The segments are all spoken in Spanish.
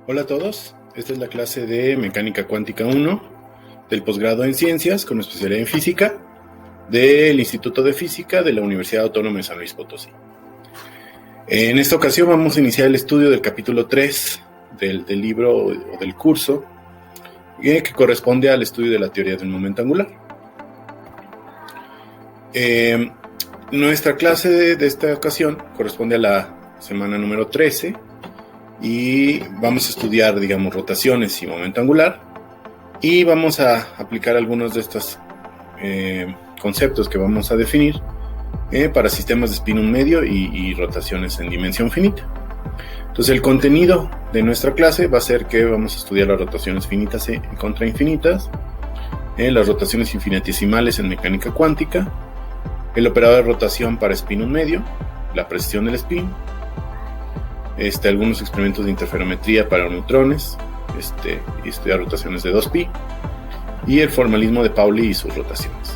Hola a todos, esta es la clase de Mecánica Cuántica 1 del posgrado en Ciencias con especialidad en Física del Instituto de Física de la Universidad Autónoma de San Luis Potosí. En esta ocasión vamos a iniciar el estudio del capítulo 3 del libro o del curso que corresponde al estudio de la teoría del momento angular. Nuestra clase de esta ocasión corresponde a la semana número 13 y vamos a estudiar, rotaciones y momento angular, y vamos a aplicar algunos de estos conceptos que vamos a definir para sistemas de spin un medio y rotaciones en dimensión finita. Entonces el contenido de nuestra clase va a ser que vamos a estudiar las rotaciones finitas y contra infinitas, las rotaciones infinitesimales en mecánica cuántica, el operador de rotación para spin un medio, la precisión del spin, algunos experimentos de interferometría para neutrones, y estudiar rotaciones de 2π, y el formalismo de Pauli y sus rotaciones.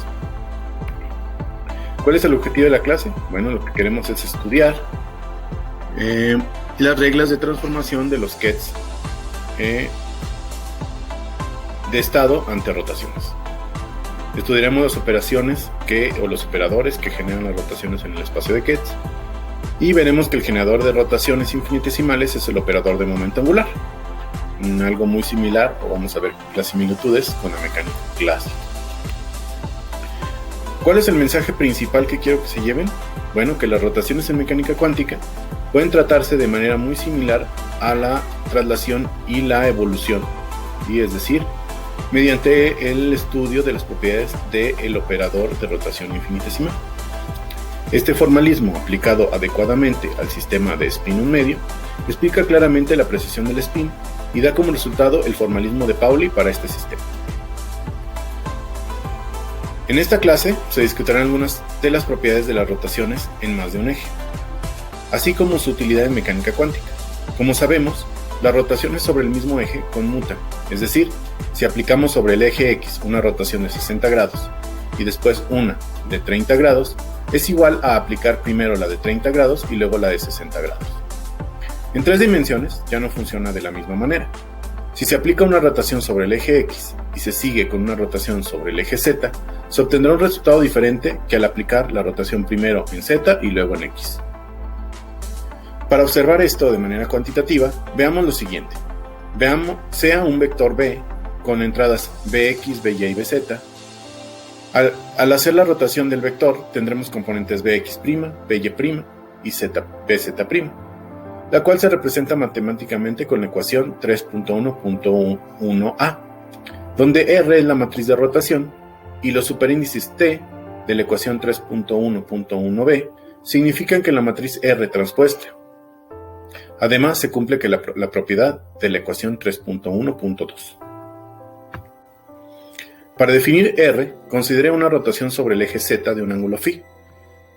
¿Cuál es el objetivo de la clase? Bueno, lo que queremos es estudiar las reglas de transformación de los qubits de estado ante rotaciones. Estudiaremos las operaciones o los operadores que generan las rotaciones en el espacio de qubits, y veremos que el generador de rotaciones infinitesimales es el operador de momento angular, algo muy similar, o vamos a ver las similitudes con la mecánica clásica. ¿Cuál es el mensaje principal que quiero que se lleven? Bueno, que las rotaciones en mecánica cuántica pueden tratarse de manera muy similar a la traslación y la evolución, y es decir, mediante el estudio de las propiedades del operador de rotación infinitesimal. Este formalismo, aplicado adecuadamente al sistema de spin un medio, explica claramente la precisión del spin y da como resultado el formalismo de Pauli para este sistema. En esta clase se discutirán algunas de las propiedades de las rotaciones en más de un eje, así como su utilidad en mecánica cuántica. Como sabemos, las rotaciones sobre el mismo eje conmutan, es decir, si aplicamos sobre el eje X una rotación de 60 grados y después una de 30 grados, es igual a aplicar primero la de 30 grados y luego la de 60 grados. En 3 dimensiones ya no funciona de la misma manera. Si se aplica una rotación sobre el eje X y se sigue con una rotación sobre el eje Z, se obtendrá un resultado diferente que al aplicar la rotación primero en Z y luego en X. Para observar esto de manera cuantitativa, veamos lo siguiente. Sea un vector B con entradas Bx, By y Bz. Al hacer la rotación del vector, tendremos componentes Bx', By' y Bz', la cual se representa matemáticamente con la ecuación 3.1.1a, donde R es la matriz de rotación y los superíndices T de la ecuación 3.1.1b significan que la matriz R transpuesta. Además, se cumple que la propiedad de la ecuación 3.1.2. Para definir R, considere una rotación sobre el eje Z de un ángulo φ.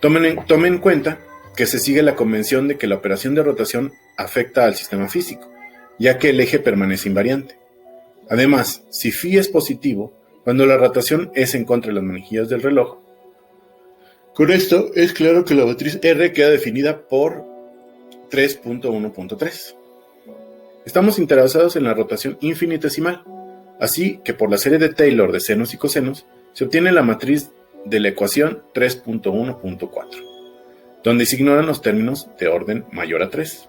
Tomen en cuenta que se sigue la convención de que la operación de rotación afecta al sistema físico, ya que el eje permanece invariante. Además, si φ es positivo, cuando la rotación es en contra de las manijillas del reloj, con esto es claro que la matriz R queda definida por 3.1.3. Estamos interesados en la rotación infinitesimal. Así que por la serie de Taylor de senos y cosenos se obtiene la matriz de la ecuación 3.1.4, donde se ignoran los términos de orden mayor a 3.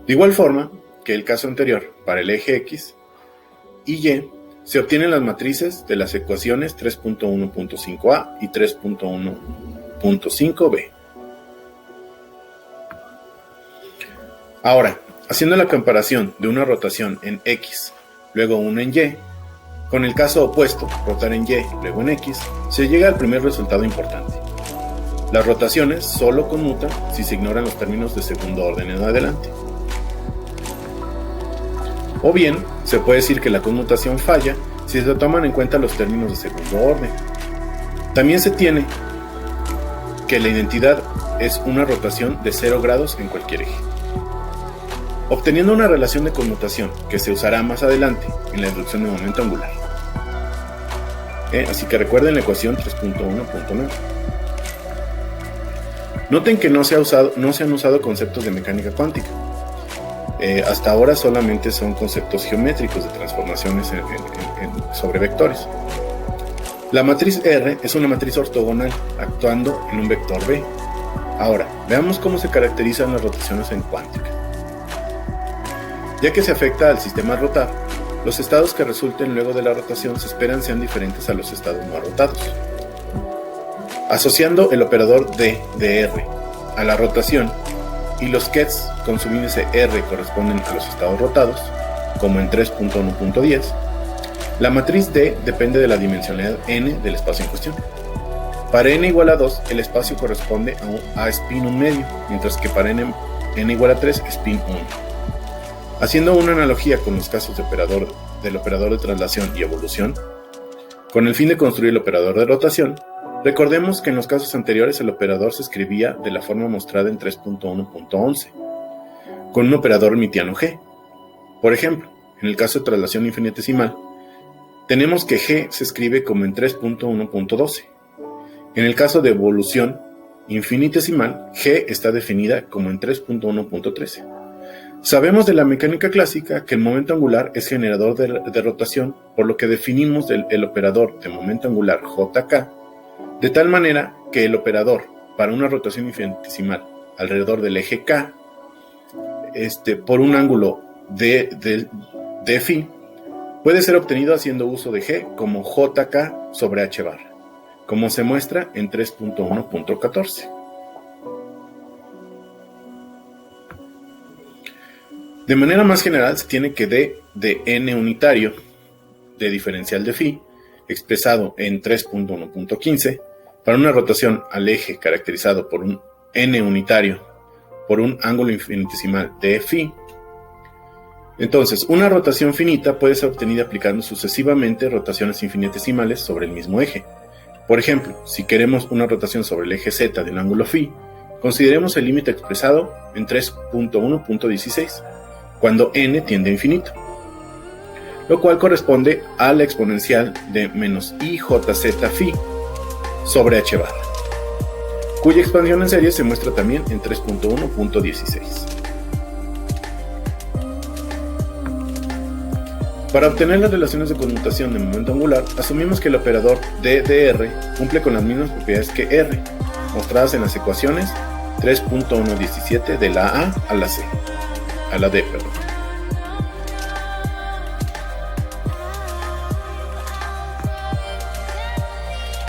De igual forma que el caso anterior, para el eje X y Y, se obtienen las matrices de las ecuaciones 3.1.5a y 3.1.5b. Ahora, haciendo la comparación de una rotación en X, luego una en Y, con el caso opuesto, rotar en Y, luego en X, se llega al primer resultado importante. Las rotaciones solo conmutan si se ignoran los términos de segundo orden en adelante. O bien, se puede decir que la conmutación falla si se toman en cuenta los términos de segundo orden. También se tiene que la identidad es una rotación de 0 grados en cualquier eje. Obteniendo una relación de conmutación que se usará más adelante en la deducción de momento angular. Así que recuerden la ecuación 3.1.9. Noten que no se han usado conceptos de mecánica cuántica. Hasta ahora solamente son conceptos geométricos de transformaciones sobre vectores. La matriz R es una matriz ortogonal actuando en un vector B. Ahora, veamos cómo se caracterizan las rotaciones en cuántica. Ya que se afecta al sistema a rotar, los estados que resulten luego de la rotación se esperan sean diferentes a los estados no rotados. Asociando el operador D de R a la rotación y los kets con su índice R corresponden a los estados rotados, como en 3.1.10, la matriz D depende de la dimensionalidad n del espacio en cuestión. Para n igual a 2, el espacio corresponde a spin 1 medio, mientras que para n igual a 3, spin 1. Haciendo una analogía con los casos del operador de traslación y evolución, con el fin de construir el operador de rotación, recordemos que en los casos anteriores el operador se escribía de la forma mostrada en 3.1.11, con un operador hermitiano G. Por ejemplo, en el caso de traslación infinitesimal, tenemos que G se escribe como en 3.1.12. En el caso de evolución infinitesimal, G está definida como en 3.1.13. Sabemos de la mecánica clásica que el momento angular es generador de rotación, por lo que definimos el operador de momento angular JK, de tal manera que el operador para una rotación infinitesimal alrededor del eje K, por un ángulo de phi, puede ser obtenido haciendo uso de G como JK sobre H barra, como se muestra en 3.1.14. De manera más general, se tiene que D de n unitario de diferencial de phi, expresado en 3.1.15, para una rotación al eje caracterizado por un n unitario por un ángulo infinitesimal de phi. Entonces, una rotación finita puede ser obtenida aplicando sucesivamente rotaciones infinitesimales sobre el mismo eje. Por ejemplo, si queremos una rotación sobre el eje z de un ángulo phi, consideremos el límite expresado en 3.1.16, cuando n tiende a infinito, lo cual corresponde a la exponencial de menos ijz phi sobre h barra, cuya expansión en serie se muestra también en 3.1.16. Para obtener las relaciones de conmutación de momento angular, asumimos que el operador D de R cumple con las mismas propiedades que R, mostradas en las ecuaciones 3.117 de la A a la C. A la D, perdón.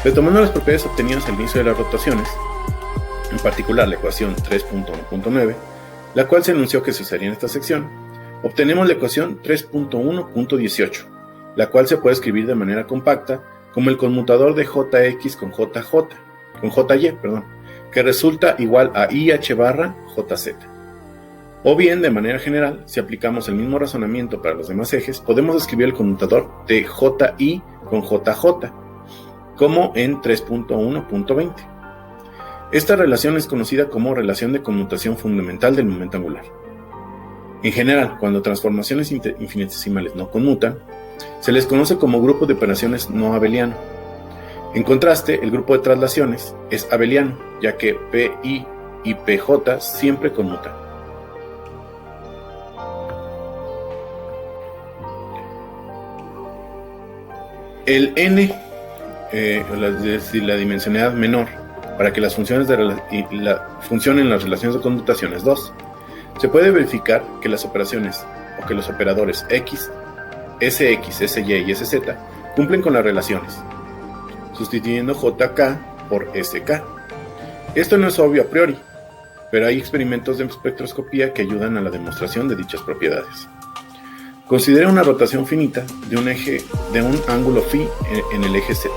Retomando las propiedades obtenidas al inicio de las rotaciones, en particular la ecuación 3.1.9, la cual se anunció que se usaría en esta sección, obtenemos la ecuación 3.1.18, la cual se puede escribir de manera compacta como el conmutador de Jx con Jy, que resulta igual a IH barra JZ. O bien, de manera general, si aplicamos el mismo razonamiento para los demás ejes, podemos escribir el conmutador de JI con JJ, como en 3.1.20. Esta relación es conocida como relación de conmutación fundamental del momento angular. En general, cuando transformaciones infinitesimales no conmutan, se les conoce como grupo de operaciones no abeliano. En contraste, el grupo de traslaciones es abeliano, ya que PI y PJ siempre conmutan. El n, la dimensionalidad menor, para que las funciones funcionen las relaciones de conmutación es 2. Se puede verificar que las operaciones o que los operadores X, SX, SY y SZ cumplen con las relaciones, sustituyendo JK por SK. Esto no es obvio a priori, pero hay experimentos de espectroscopía que ayudan a la demostración de dichas propiedades. Considera una rotación finita de un eje de un ángulo phi en el eje Z.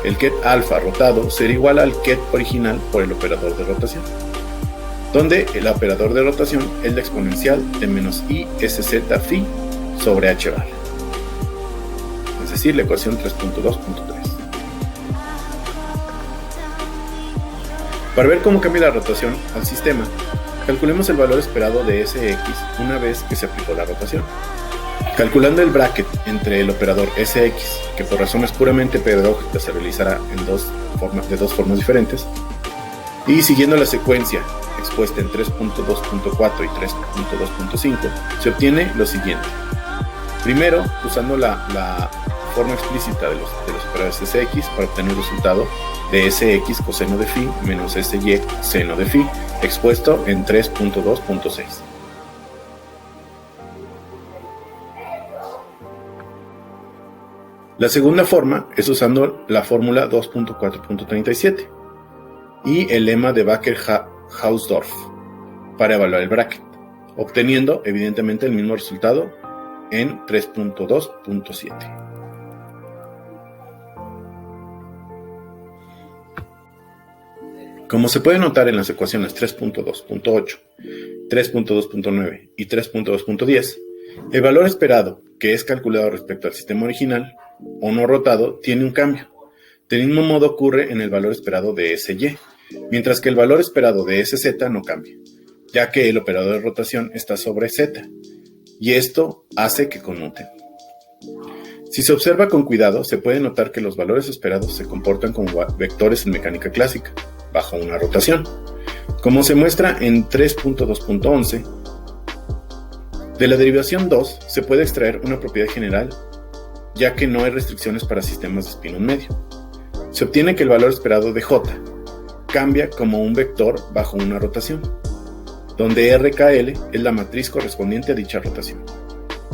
El ket alfa rotado será igual al ket original por el operador de rotación, donde el operador de rotación es la exponencial de menos ISZ phi sobre h barra, es decir, la ecuación 3.2.3. Para ver cómo cambia la rotación al sistema, calculemos el valor esperado de Sx una vez que se aplicó la rotación. Calculando el bracket entre el operador Sx, que por razones puramente pedagógicas se realizará de dos formas diferentes, y siguiendo la secuencia expuesta en 3.2.4 y 3.2.5, se obtiene lo siguiente. Primero, usando la forma explícita de los operadores Sx para obtener el resultado de Sx coseno de phi menos Sy seno de phi, expuesto en 3.2.6. La segunda forma es usando la fórmula 2.4.37 y el lema de Baker-Hausdorff para evaluar el bracket, obteniendo evidentemente el mismo resultado en 3.2.7. Como se puede notar en las ecuaciones 3.2.8, 3.2.9 y 3.2.10, el valor esperado, que es calculado respecto al sistema original o no rotado, tiene un cambio. Del mismo modo ocurre en el valor esperado de Sy, mientras que el valor esperado de Sz no cambia, ya que el operador de rotación está sobre z, y esto hace que conmuten. Si se observa con cuidado, se puede notar que los valores esperados se comportan como vectores en mecánica clásica, bajo una rotación, como se muestra en 3.2.11. De la derivación 2 se puede extraer una propiedad general, ya que no hay restricciones para sistemas de espino en medio. Se obtiene que el valor esperado de J cambia como un vector bajo una rotación, donde RKL es la matriz correspondiente a dicha rotación,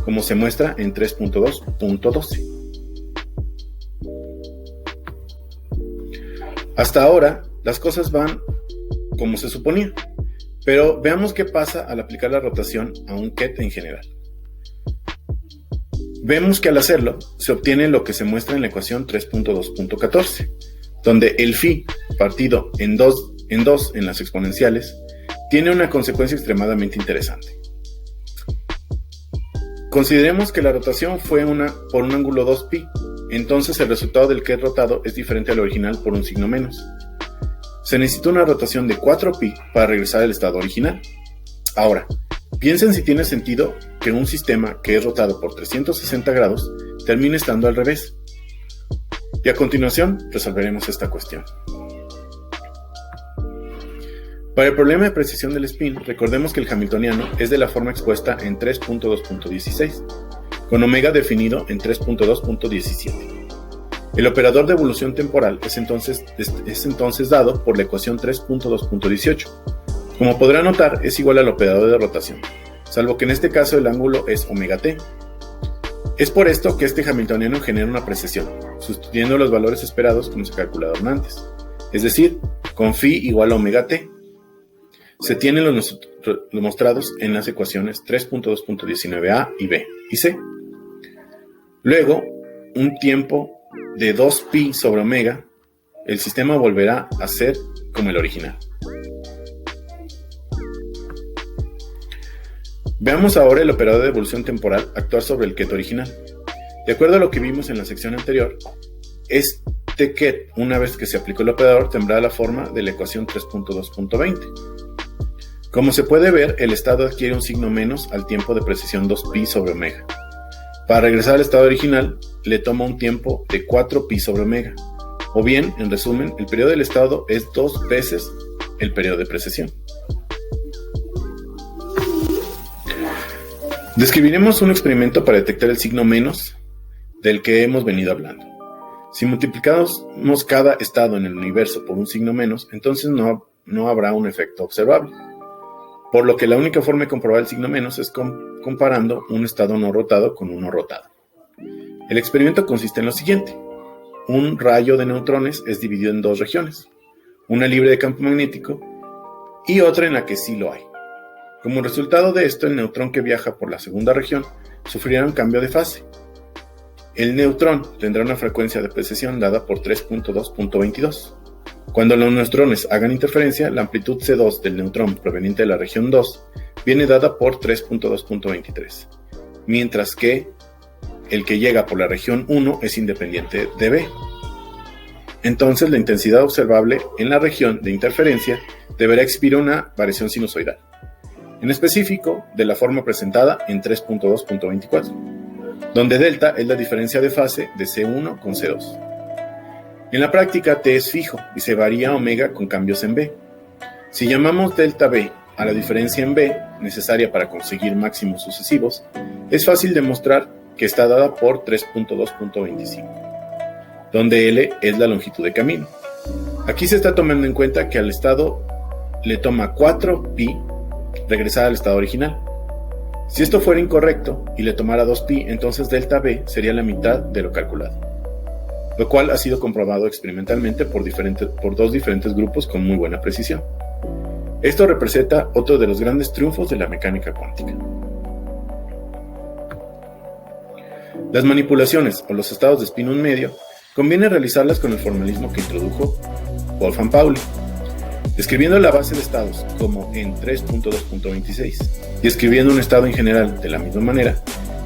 como se muestra en 3.2.12. Hasta ahora, las cosas van como se suponía, pero veamos qué pasa al aplicar la rotación a un ket en general. Vemos que al hacerlo, se obtiene lo que se muestra en la ecuación 3.2.14, donde el phi partido en 2 en las exponenciales tiene una consecuencia extremadamente interesante. Consideremos que la rotación fue por un ángulo 2π, entonces el resultado del ket rotado es diferente al original por un signo menos. Se necesita una rotación de 4π para regresar al estado original. Ahora, piensen si tiene sentido que un sistema que es rotado por 360 grados termine estando al revés. Y a continuación resolveremos esta cuestión. Para el problema de precisión del spin, recordemos que el hamiltoniano es de la forma expuesta en 3.2.16, con omega definido en 3.2.17. El operador de evolución temporal es entonces dado por la ecuación 3.2.18. Como podrá notar, es igual al operador de rotación, salvo que en este caso el ángulo es omega t. Es por esto que este hamiltoniano genera una precesión, sustituyendo los valores esperados como se calcularon antes, es decir, con phi igual a omega t. Se tienen los mostrados en las ecuaciones 3.2.19a y b y c. Luego, un tiempo de 2π sobre omega, el sistema volverá a ser como el original. Veamos ahora el operador de evolución temporal actuar sobre el ket original. De acuerdo a lo que vimos en la sección anterior, este ket, una vez que se aplicó el operador, tendrá la forma de la ecuación 3.2.20. Como se puede ver, el estado adquiere un signo menos al tiempo de precesión 2π sobre omega. Para regresar al estado original, le toma un tiempo de 4π sobre omega. O bien, en resumen, el periodo del estado es 2 veces el periodo de precesión. Describiremos un experimento para detectar el signo menos del que hemos venido hablando. Si multiplicamos cada estado en el universo por un signo menos, entonces no habrá un efecto observable. Por lo que la única forma de comprobar el signo menos es comparando un estado no rotado con uno rotado. El experimento consiste en lo siguiente. Un rayo de neutrones es dividido en dos regiones, una libre de campo magnético y otra en la que sí lo hay. Como resultado de esto, el neutrón que viaja por la segunda región sufrirá un cambio de fase. El neutrón tendrá una frecuencia de precesión dada por 3.2.22. Cuando los neutrones hagan interferencia, la amplitud C2 del neutrón proveniente de la región 2 viene dada por 3.2.23, mientras que el que llega por la región 1 es independiente de B. Entonces la intensidad observable en la región de interferencia deberá exhibir una variación sinusoidal, en específico de la forma presentada en 3.2.24, donde delta es la diferencia de fase de C1 con C2. En la práctica, T es fijo y se varía omega con cambios en B. Si llamamos delta B a la diferencia en B, necesaria para conseguir máximos sucesivos, es fácil demostrar que está dada por 3.2.25, donde L es la longitud de camino. Aquí se está tomando en cuenta que al estado le toma 4pi regresar al estado original. Si esto fuera incorrecto y le tomara 2pi, entonces delta B sería la mitad de lo calculado, lo cual ha sido comprobado experimentalmente por dos diferentes grupos con muy buena precisión. Esto representa otro de los grandes triunfos de la mecánica cuántica. Las manipulaciones o los estados de spin 1 medio conviene realizarlas con el formalismo que introdujo Wolfgang Pauli, describiendo la base de estados como en 3.2.26 y escribiendo un estado en general de la misma manera.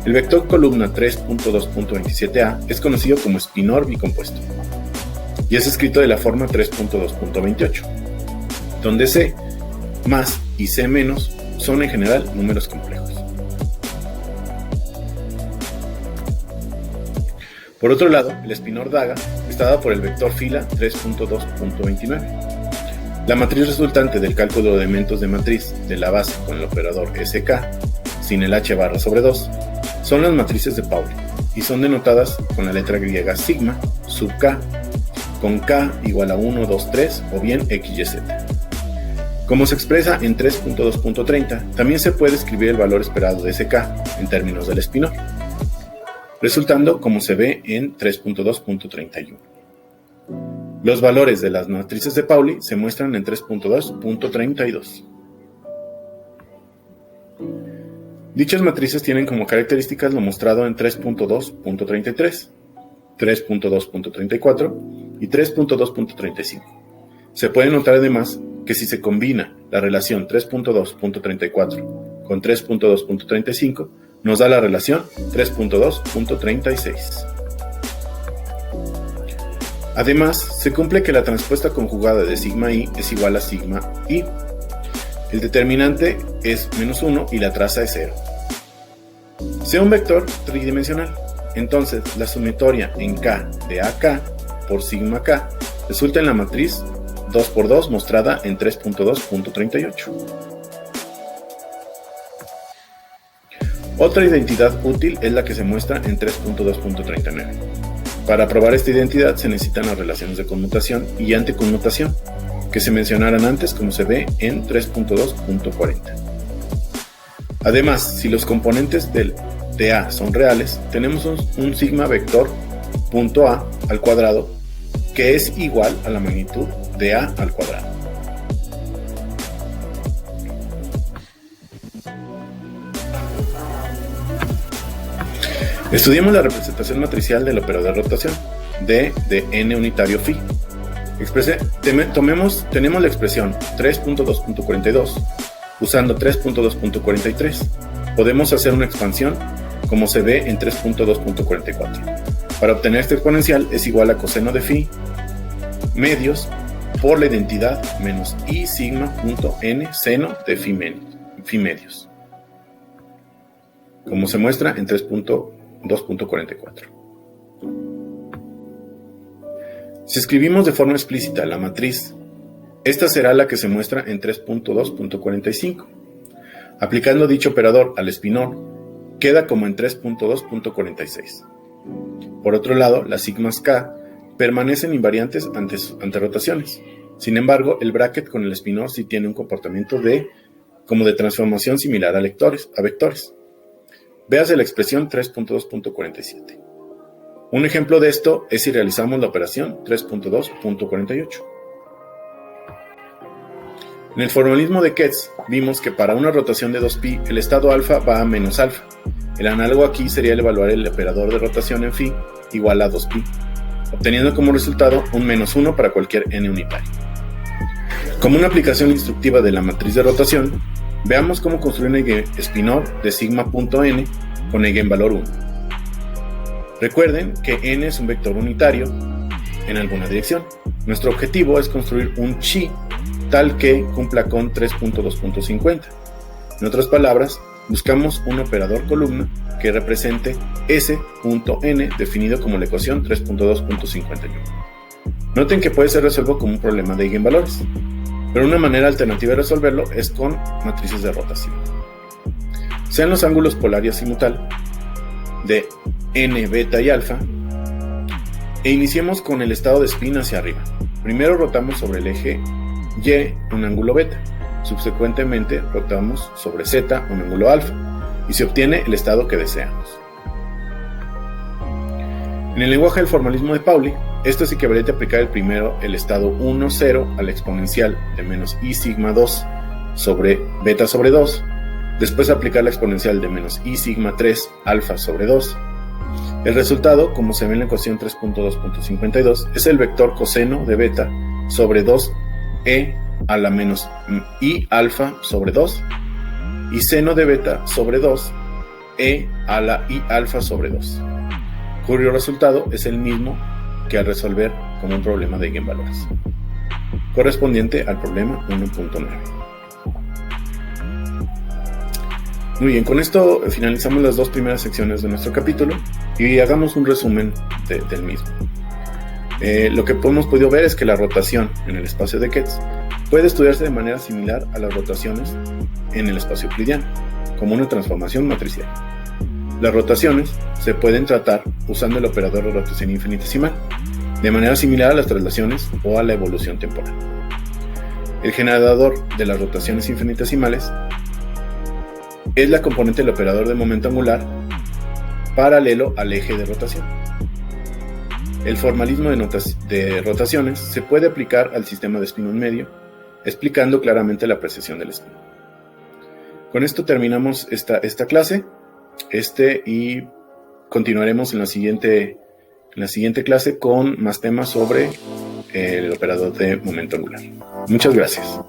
El vector columna 3.2.27a es conocido como spinor bicompuesto y es escrito de la forma 3.2.28, donde C más y C menos son en general números complejos. Por otro lado, el spinor Daga está dado por el vector fila 3.2.29. La matriz resultante del cálculo de elementos de matriz de la base con el operador SK, sin el h barra sobre 2, son las matrices de Pauli y son denotadas con la letra griega sigma sub k, con k igual a 1, 2, 3 o bien XYZ. Como se expresa en 3.2.30, también se puede escribir el valor esperado de SK en términos del spinor, resultando como se ve en 3.2.31. Los valores de las matrices de Pauli se muestran en 3.2.32. Dichas matrices tienen como características lo mostrado en 3.2.33, 3.2.34 y 3.2.35. Se puede notar además que si se combina la relación 3.2.34 con 3.2.35, nos da la relación 3.2.36. Además, se cumple que la transpuesta conjugada de sigma i es igual a sigma i. El determinante es -1 y la traza es 0. Sea un vector tridimensional, entonces la sumatoria en k de AK por sigma k resulta en la matriz 2×2 mostrada en 3.2.38. Otra identidad útil es la que se muestra en 3.2.39. Para probar esta identidad se necesitan las relaciones de conmutación y anticonmutación, que se mencionaron antes como se ve en 3.2.40. Además, si los componentes de A son reales, tenemos un sigma vector punto A al cuadrado que es igual a la magnitud de A al cuadrado. Estudiemos la representación matricial del operador de rotación, D de n unitario phi. Tenemos la expresión 3.2.42. Usando 3.2.43, podemos hacer una expansión como se ve en 3.2.44. Para obtener esta exponencial es igual a coseno de phi medios por la identidad menos i sigma punto n seno de phi medios, como se muestra en 3.2.44. Si escribimos de forma explícita la matriz, esta será la que se muestra en 3.2.45. Aplicando dicho operador al spinor, queda como en 3.2.46. Por otro lado, las sigmas k permanecen invariantes ante rotaciones. Sin embargo, el bracket con el spinor sí tiene un comportamiento como de transformación similar a vectores. Véase la expresión 3.2.47. Un ejemplo de esto es si realizamos la operación 3.2.48. En el formalismo de Ketz vimos que para una rotación de 2π el estado alfa va a menos alfa. El análogo aquí sería el evaluar el operador de rotación en phi igual a 2π, obteniendo como resultado un -1 para cualquier n unitario. Como una aplicación instructiva de la matriz de rotación, veamos cómo construir un eigenspinor de sigma.n con eigenvalor 1. Recuerden que n es un vector unitario en alguna dirección. Nuestro objetivo es construir un chi tal que cumpla con 3.2.50. En otras palabras, buscamos un operador columna que represente S.n definido como la ecuación 3.2.51. Noten que puede ser resuelto como un problema de eigenvalores. Pero una manera alternativa de resolverlo es con matrices de rotación. Sean los ángulos polar y azimutal de n, beta y alfa, e iniciemos con el estado de spin hacia arriba. Primero rotamos sobre el eje Y un ángulo beta, subsecuentemente rotamos sobre Z un ángulo alfa, y se obtiene el estado que deseamos. En el lenguaje del formalismo de Pauli, esto es equivalente a aplicar el estado 1, 0 a la exponencial de menos i sigma 2 sobre beta sobre 2, después aplicar la exponencial de menos i sigma 3 alfa sobre 2. El resultado, como se ve en la ecuación 3.2.52, es el vector coseno de beta sobre 2e a la menos i alfa sobre 2 y seno de beta sobre 2e a la i alfa sobre 2. Cuyo resultado es el mismo que al resolver como un problema de eigenvalores, correspondiente al problema 1.9. Muy bien, con esto finalizamos las dos primeras secciones de nuestro capítulo y hagamos un resumen del mismo. Lo que hemos podido ver es que la rotación en el espacio de Hertz puede estudiarse de manera similar a las rotaciones en el espacio euclidiano, como una transformación matricial. Las rotaciones se pueden tratar usando el operador de rotación infinitesimal, de manera similar a las traslaciones o a la evolución temporal. El generador de las rotaciones infinitesimales es la componente del operador de momento angular paralelo al eje de rotación. El formalismo de rotaciones se puede aplicar al sistema de spin medio, explicando claramente la apreciación del spin. Con esto terminamos esta clase y continuaremos en la siguiente clase con más temas sobre el operador de momento angular. Muchas gracias.